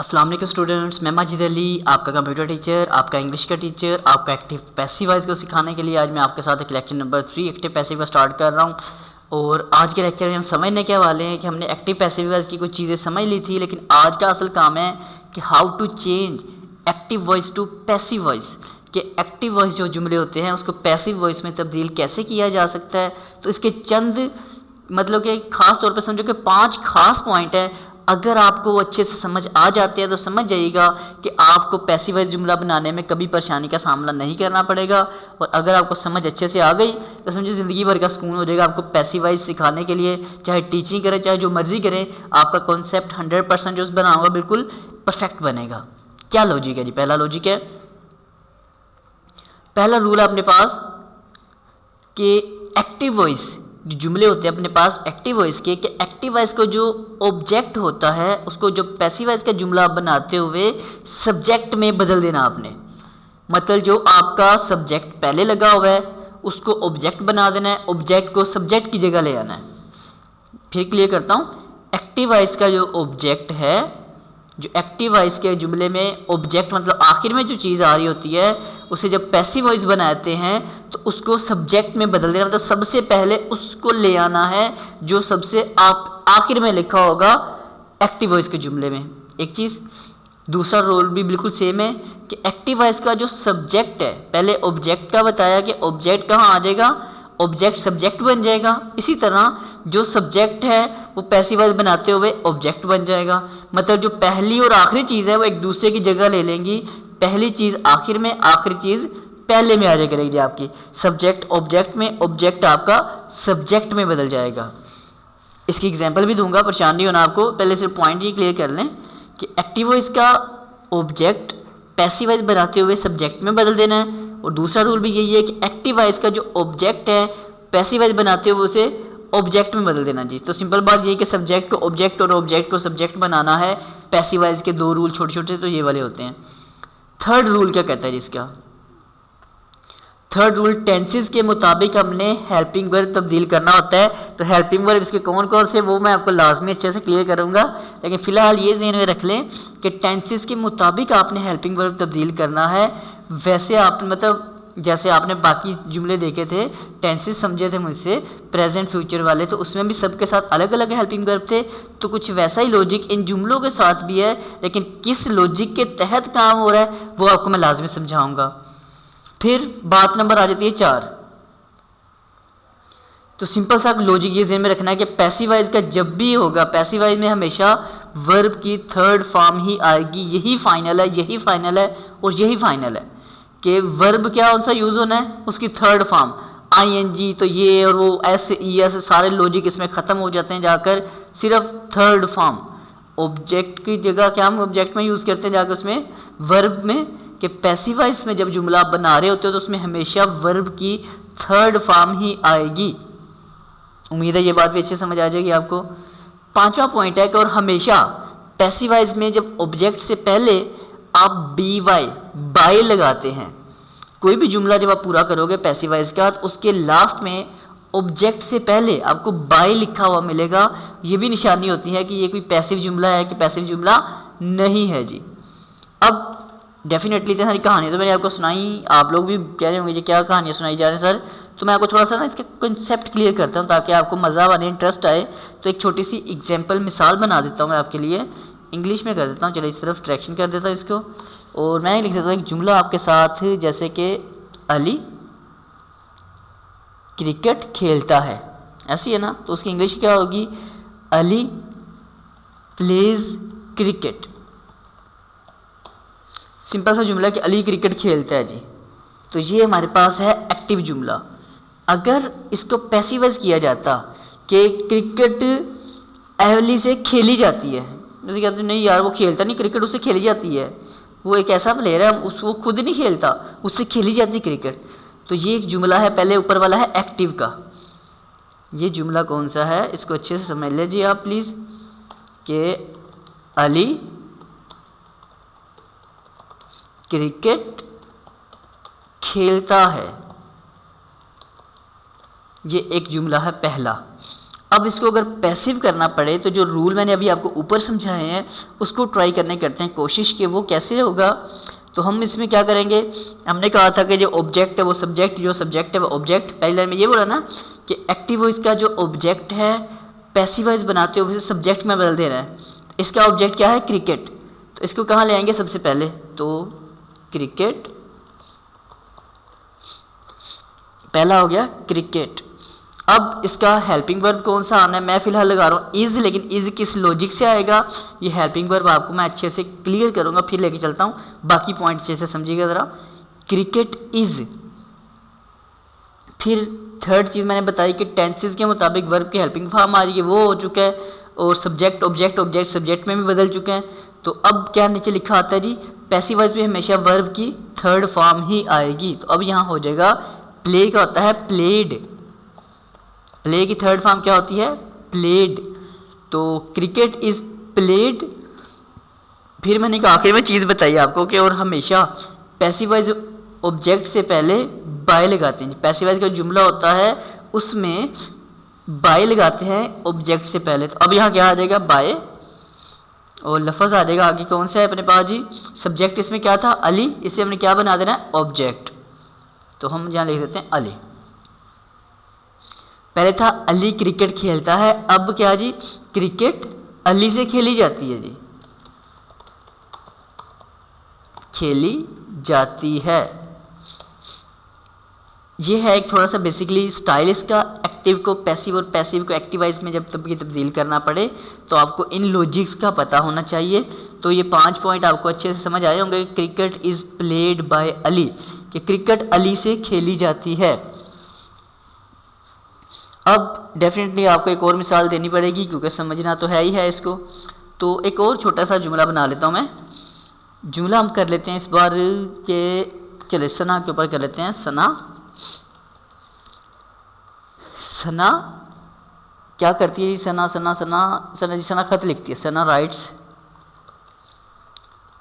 अस्सलाम वालेकुम स्टूडेंट्स, मैं माजिद अली, आपका कंप्यूटर टीचर, आपका इंग्लिश का टीचर, आपका एक्टिव पैसिव वॉइस को सिखाने के लिए आज मैं आपके साथ एक लेक्चर नंबर 3 एक्टिव पैसिव का स्टार्ट कर रहा हूँ। और आज के लेक्चर में हम समझने के वाले हैं कि हमने एक्टिव पैसिव वॉइस की कुछ चीज़ें समझ ली थी, लेकिन आज का असल काम है कि how to change active voice to passive voice, कि एक्टिव वॉइस जो जुमले होते हैं उसको पैसिव वॉइस में तब्दील कैसे किया जा सकता है। तो इसके चंद मतलब कि ख़ास तौर पर समझो कि 5 खास पॉइंट हैं। अगर आपको अच्छे से समझ आ जाते हैं तो समझ जाइएगा कि आपको पैसिव वॉइस जुमला बनाने में कभी परेशानी का सामना नहीं करना पड़ेगा। और अगर आपको समझ अच्छे से आ गई तो समझिए ज़िंदगी भर का सुकून हो जाएगा। आपको पैसिव वॉइस सिखाने के लिए चाहे टीचिंग करें चाहे जो मर्ज़ी करें, आपका कॉन्सेप्ट 100% जो बना होगा बिल्कुल परफेक्ट बनेगा। क्या लॉजिक है जी? पहला लॉजिक है, पहला रूल है अपने पास कि एक्टिव वॉइस जो जुमले होते हैं अपने पास एक्टिव वॉइस के, कि एक्टिव वॉइस को जो ऑब्जेक्ट होता है उसको जो पैसिव वॉइस का जुमला बनाते हुए सब्जेक्ट में बदल देना आपने। मतलब जो आपका सब्जेक्ट पहले लगा हुआ है उसको ऑब्जेक्ट बना देना है, ऑब्जेक्ट को सब्जेक्ट की जगह ले आना है। फिर क्लियर करता हूँ, एक्टिव वॉइस का जो ऑब्जेक्ट है, जो एक्टिव वॉइस के जुमले में ऑब्जेक्ट मतलब आखिर में जो चीज़ आ रही होती है उसे जब पैसिव वॉइस बनाते हैं तो उसको सब्जेक्ट में बदल देना, मतलब सबसे पहले उसको ले आना है जो सबसे आप आखिर में लिखा होगा एक्टिव वॉइस के जुमले में। एक चीज़, दूसरा रोल भी बिल्कुल सेम है कि एक्टिव वॉइस का जो सब्जेक्ट है, पहले ऑब्जेक्ट का बताया कि ऑब्जेक्ट कहाँ आ जाएगा, ऑब्जेक्ट सब्जेक्ट बन जाएगा। इसी तरह जो सब्जेक्ट है वो पैसिव वॉइस बनाते हुए ऑब्जेक्ट बन जाएगा। मतलब जो पहली और आखिरी चीज़ है वो एक दूसरे की जगह ले लेंगी। पहली चीज़ आखिर में, आखिरी चीज़ पहले में आ जाया करेगी आपकी। सब्जेक्ट ऑब्जेक्ट में, ऑब्जेक्ट आपका सब्जेक्ट में बदल जाएगा। इसकी एग्जांपल भी दूंगा, परेशान नहीं होना आपको। पहले सिर्फ पॉइंट ये क्लियर कर लें कि एक्टिव वॉइस का ऑब्जेक्ट पैसिव वॉइस बनाते हुए सब्जेक्ट में बदल देना है। और दूसरा रूल भी यही है कि एक्टिव वॉइस का जो ऑब्जेक्ट है पैसिव वॉइस बनाते हुए उसे ऑब्जेक्ट में बदल देना जी। तो सिंपल बात ये है कि सब्जेक्ट को ऑब्जेक्ट और ऑब्जेक्ट को सब्जेक्ट बनाना है। पैसिव वॉइस के 2 रूल छोटे छोटे तो ये वाले होते हैं। थर्ड रूल क्या कहता है जिसका? थर्ड रूल, टेंसेस के मुताबिक हमने हेल्पिंग वर्ब तब्दील करना होता है। तो हेल्पिंग वर्ब इसके कौन कौन से वो मैं आपको लाजमी अच्छे से क्लियर करूंगा, लेकिन फ़िलहाल ये ज़हन में रख लें कि टेंसेस के मुताबिक आपने हेल्पिंग वर्ब तब्दील करना है। वैसे आप मतलब जैसे आपने बाकी जुमले देखे थे, टेंसेस समझे थे मुझसे प्रेजेंट फ्यूचर वाले, तो उसमें भी सबके साथ अलग अलग हेल्पिंग वर्ब थे। तो कुछ वैसा ही लॉजिक इन जुमलों के साथ भी है, लेकिन किस लॉजिक के तहत काम हो रहा है वो आपको मैं लाजमी समझाऊंगा। फिर बात नंबर आ जाती है 4। तो सिंपल सा लॉजिक ये ज़हन में रखना है कि पैसिव वॉइस का जब भी होगा, पैसिव वॉइस में हमेशा वर्ब की थर्ड फॉर्म ही आएगी। यही फाइनल है, यही फाइनल है और यही फाइनल है कि वर्ब क्या कौन सा यूज़ होना है, उसकी थर्ड फॉर्म ING। तो ये और वो SES सारे लॉजिक इसमें ख़त्म हो जाते हैं जाकर, सिर्फ थर्ड फॉर्म ऑब्जेक्ट की जगह क्या हम ऑब्जेक्ट में यूज़ करते हैं जाकर उसमें वर्ब में, कि पैसिव वॉइस में जब जुमला बना रहे होते हो तो उसमें हमेशा वर्ब की थर्ड फॉर्म ही आएगी। उम्मीद है ये बात भी अच्छे समझ आ जाएगी आपको। 5वां पॉइंट है कि और हमेशा पैसिव वॉइस में जब ऑब्जेक्ट से पहले आप BY बाय लगाते हैं, कोई भी जुमला जब आप पूरा करोगे पैसिव वॉइस का तो उसके लास्ट में ऑब्जेक्ट से पहले आपको बाय लिखा हुआ मिलेगा। ये भी निशानी होती है कि ये कोई पैसिव जुमला है कि पैसिव जुमला नहीं है जी। अब डेफिनेटली इतनी सारी कहानियाँ तो मैंने आपको सुनाई, आप लोग भी कह रहे होंगे कि क्या कहानियाँ सुनाई जा रही हैं सर, तो मैं आपको थोड़ा सा ना इसका कंसेप्ट क्लियर करता हूँ ताकि आपको मज़ा आने, इंटरेस्ट आए। तो एक छोटी सी एग्जांपल मिसाल बना देता हूँ मैं आपके लिए, इंग्लिश में कर देता हूँ। चलो इस तरफ डायरेक्शन कर देता हूँ इसको, और मैं लिख देता हूँ एक जुमला आपके साथ, जैसे कि अली क्रिकेट खेलता है, ऐसी है ना, तो उसकी इंग्लिश क्या होगी? Ali pledge cricket. सिंपल सा जुमला कि अली क्रिकेट खेलता है जी। तो ये हमारे पास है एक्टिव जुमला। अगर इसको पैसिव वॉइस किया जाता कि क्रिकेट अली से खेली जाती है, जैसे कहते हैं नहीं यार वो खेलता नहीं, क्रिकेट उससे खेली जाती है, वो एक ऐसा प्लेयर है वो खुद नहीं खेलता, उससे खेली जाती है क्रिकेट। तो ये एक जुमला है, पहले ऊपर वाला है एक्टिव का। ये जुमला कौन सा है इसको अच्छे से समझ लीजिए आप प्लीज़, कि अली क्रिकेट खेलता है, ये एक जुमला है पहला। अब इसको अगर पैसिव करना पड़े तो जो रूल मैंने अभी आपको ऊपर समझाए हैं उसको ट्राई करते हैं कोशिश कि वो कैसे होगा। तो हम इसमें क्या करेंगे, हमने कहा था कि जो ऑब्जेक्ट है वो सब्जेक्ट, जो सब्जेक्ट है वो ऑब्जेक्ट। पहली लाइन में ये बोला ना कि एक्टिव वॉइस का जो ऑब्जेक्ट है पैसिव वॉइस बनाते हुए सब्जेक्ट में बदल देना है। इसका ऑब्जेक्ट क्या है, क्रिकेट। तो इसको कहाँ ले आएंगे सबसे पहले, तो क्रिकेट पहला हो गया क्रिकेट। अब इसका हेल्पिंग वर्ब कौन सा आना है, मैं फ़िलहाल लगा रहा हूँ इज़, लेकिन इज़ किस लॉजिक से आएगा ये हेल्पिंग वर्ब आपको मैं अच्छे से क्लियर करूँगा, फिर लेके चलता हूँ, बाकी पॉइंट अच्छे से समझिएगा ज़रा। क्रिकेट इज़, फिर थर्ड चीज़ मैंने बताई कि टेंसेस के मुताबिक वर्ब की हेल्पिंग फॉर्म आ रही है, वो हो चुका है, और सब्जेक्ट ऑब्जेक्ट ऑब्जेक्ट सब्जेक्ट में भी बदल चुके हैं। तो अब क्या नीचे लिखा आता है जी, पैसिव वॉइस में हमेशा वर्ब की थर्ड फॉर्म ही आएगी। तो अब यहाँ हो जाएगा प्ले का होता है प्लेड, प्ले की थर्ड फॉर्म क्या होती है, प्लेड। तो क्रिकेट इज़ प्लेड। फिर मैंने एक आखिर में चीज़ बताई आपको कि और हमेशा पैसिव वॉइस ऑब्जेक्ट से पहले बाय लगाते हैं। पैसिव वॉइस का जुमला होता है उसमें बाय लगाते हैं ऑब्जेक्ट से पहले। तो अब यहाँ क्या आ जाएगा, बाय, और लफ्ज़ आ जाएगा आगे कौन सा है अपने पास जी, सब्जेक्ट इसमें क्या था, अली, इसे हमने क्या बना देना है, ऑब्जेक्ट। तो हम यहाँ लिख देते हैं अली। पहले था अली क्रिकेट खेलता है, अब क्या जी, क्रिकेट अली से खेली जाती है जी, खेली जाती है। ये है एक थोड़ा सा बेसिकली स्टाइल इसका, एक्टिव को पैसिव और पैसिव को एक्टिवाइज में जब तब्दील करना पड़े तो आपको इन लॉजिक्स का पता होना चाहिए। तो ये 5 पॉइंट आपको अच्छे से समझ आए होंगे। Cricket is played by Ali, कि क्रिकेट अली से खेली जाती है। अब डेफिनेटली आपको एक और मिसाल देनी पड़ेगी क्योंकि समझना तो है ही है इसको। तो एक और छोटा सा जुमला बना लेता हूँ मैं। जुमला हम कर लेते हैं इस बार के, चले सना के ऊपर कर लेते हैं। सना क्या करती है जी, सना जी सना खत लिखती है। सना राइट्स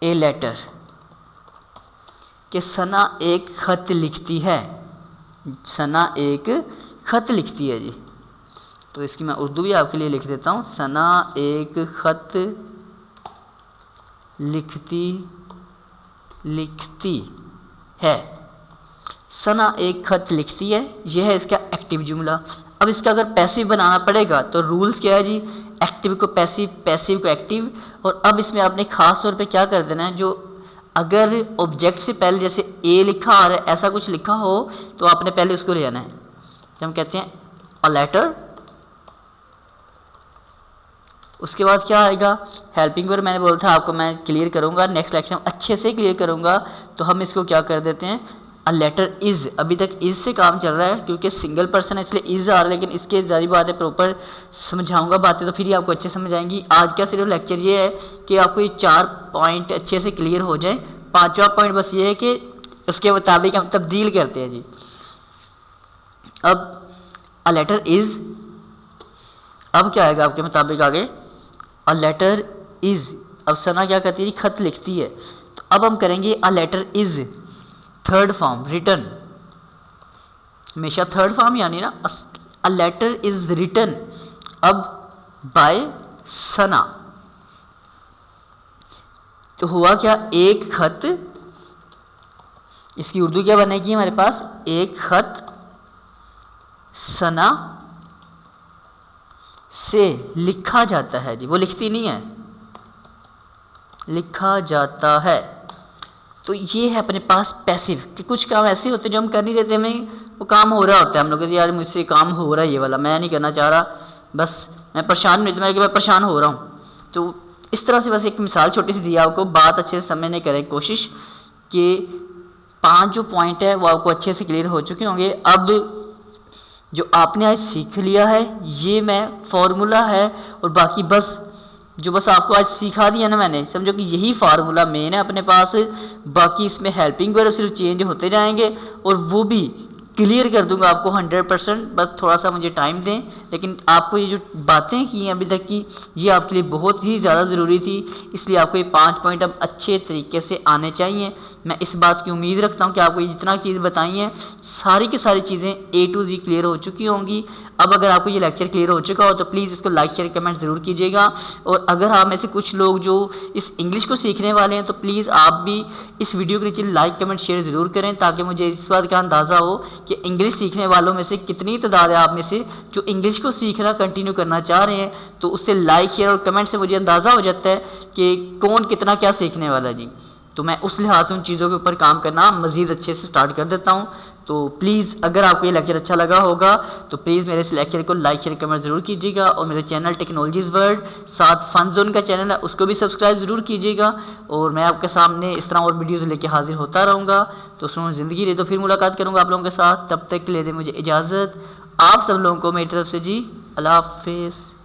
ए लेटर, कि सना एक खत लिखती है, सना एक खत लिखती है जी। तो इसकी मैं उर्दू भी आपके लिए लिख देता हूँ। सना एक खत लिखती है, सना एक खत लिखती है, यह है इसका एक्टिव जुमला। अब इसका अगर पैसिव बनाना पड़ेगा तो रूल्स क्या है जी, एक्टिव को पैसिव, पैसिव को एक्टिव। और अब इसमें आपने ख़ास तौर पे क्या कर देना है, जो अगर ऑब्जेक्ट से पहले जैसे ए लिखा आ रहा है, ऐसा कुछ लिखा हो तो आपने पहले उसको ले आना है। जब हम कहते हैं अ लेटर, उसके बाद क्या आएगा, हेल्पिंग वर्ब। मैंने बोला था आपको मैं क्लियर करूँगा, नेक्स्ट लेक्चर में अच्छे से क्लियर करूँगा। तो हम इसको क्या कर देते हैं, अ लेटर इज़। अभी तक इज़ से काम चल रहा है क्योंकि सिंगल पर्सन है इसलिए इज़ आ रहा है, लेकिन इसके जारी बात है प्रॉपर समझाऊंगा बातें तो फिर ही आपको अच्छे समझ आएंगी। आज का सिर्फ लेक्चर ये है कि आपको ये 4 पॉइंट अच्छे से क्लियर हो जाए। 5वां पॉइंट बस ये है कि उसके मुताबिक हम तब्दील करते हैं जी। अब अ लेटर इज़, अब क्या आएगा आपके मुताबिक आगे, अ लेटर इज़। अब सना क्या करती है, खत लिखती है। तो अब हम करेंगे a letter is third form written, हमेशा थर्ड फॉर्म यानी ना अ लेटर इज रिटन अब बाय सना। तो हुआ क्या, एक खत, इसकी उर्दू क्या बनेगी हमारे पास, एक खत सना से लिखा जाता है जी, वो लिखती नहीं है, लिखा जाता है। तो ये है अपने पास पैसिव, कि कुछ काम ऐसे होते हैं जो हम कर नहीं रहते, हमें वो काम हो रहा होता है, हम लोग यार मुझसे काम हो रहा है ये वाला, मैं नहीं करना चाह रहा, बस मैं परेशान नहीं, मैं परेशान हो रहा हूँ। तो इस तरह से बस एक मिसाल छोटी सी दी आपको, बात अच्छे से समझने करें कोशिश कि 5 जो पॉइंट है वो आपको अच्छे से क्लियर हो चुके होंगे। अब जो आपने आज सीख लिया है ये मैं फार्मूला है, और बाकी बस जो बस आपको आज सिखा दिया ना मैंने, समझो कि यही फार्मूला मेन है अपने पास। बाकी इसमें हेल्पिंग वर्ब सिर्फ चेंज होते जाएंगे और वो भी क्लियर कर दूंगा आपको 100%, बस थोड़ा सा मुझे टाइम दें। लेकिन आपको ये जो बातें की हैं अभी तक की, ये आपके लिए बहुत ही ज़्यादा ज़रूरी थी, इसलिए आपको ये 5 पॉइंट अब अच्छे तरीके से आने चाहिए। मैं इस बात की उम्मीद रखता हूँ कि आपको ये जितना चीज़ बताई हैं सारी की सारी चीज़ें A to Z क्लियर हो चुकी होंगी। अब अगर आपको ये लेक्चर क्लियर हो चुका हो तो प्लीज़ इसको लाइक शेयर कमेंट ज़रूर कीजिएगा। और अगर आप में से कुछ लोग जो इस इंग्लिश को सीखने वाले हैं तो प्लीज़ आप भी इस वीडियो के नीचे लाइक कमेंट शेयर ज़रूर करें, ताकि मुझे इस बात का अंदाज़ा हो कि इंग्लिश सीखने वालों में से कितनी तादाद है आप में से जो इंग्लिश को सीखना कंटिन्यू करना चाह रहे हैं। तो उससे लाइक शेयर और कमेंट से मुझे अंदाज़ा हो जाता है कि कौन कितना क्या सीखने वाला जी। तो मैं उस लिहाज से उन चीज़ों के ऊपर काम करना मज़ीद अच्छे से स्टार्ट कर देता हूँ। तो प्लीज़ अगर आपको ये लेक्चर अच्छा लगा होगा तो प्लीज़ मेरे इस लेक्चर को लाइक शेयर कमेंट ज़रूर कीजिएगा। और मेरे चैनल टेक्नोलॉजीज़ वर्ल्ड साथ फन जोन का चैनल है उसको भी सब्सक्राइब ज़रूर कीजिएगा। और मैं आपके सामने इस तरह और वीडियोज़ लेके हाजिर होता रहूँगा। तो सुनो ज़िंदगी रही तो फिर मुलाकात करूँगा आप लोगों के साथ। तब तक के लिए दे मुझे इजाज़त। आप सब लोगों को मेरी तरफ से जी अल्लाह हाफ़िज़।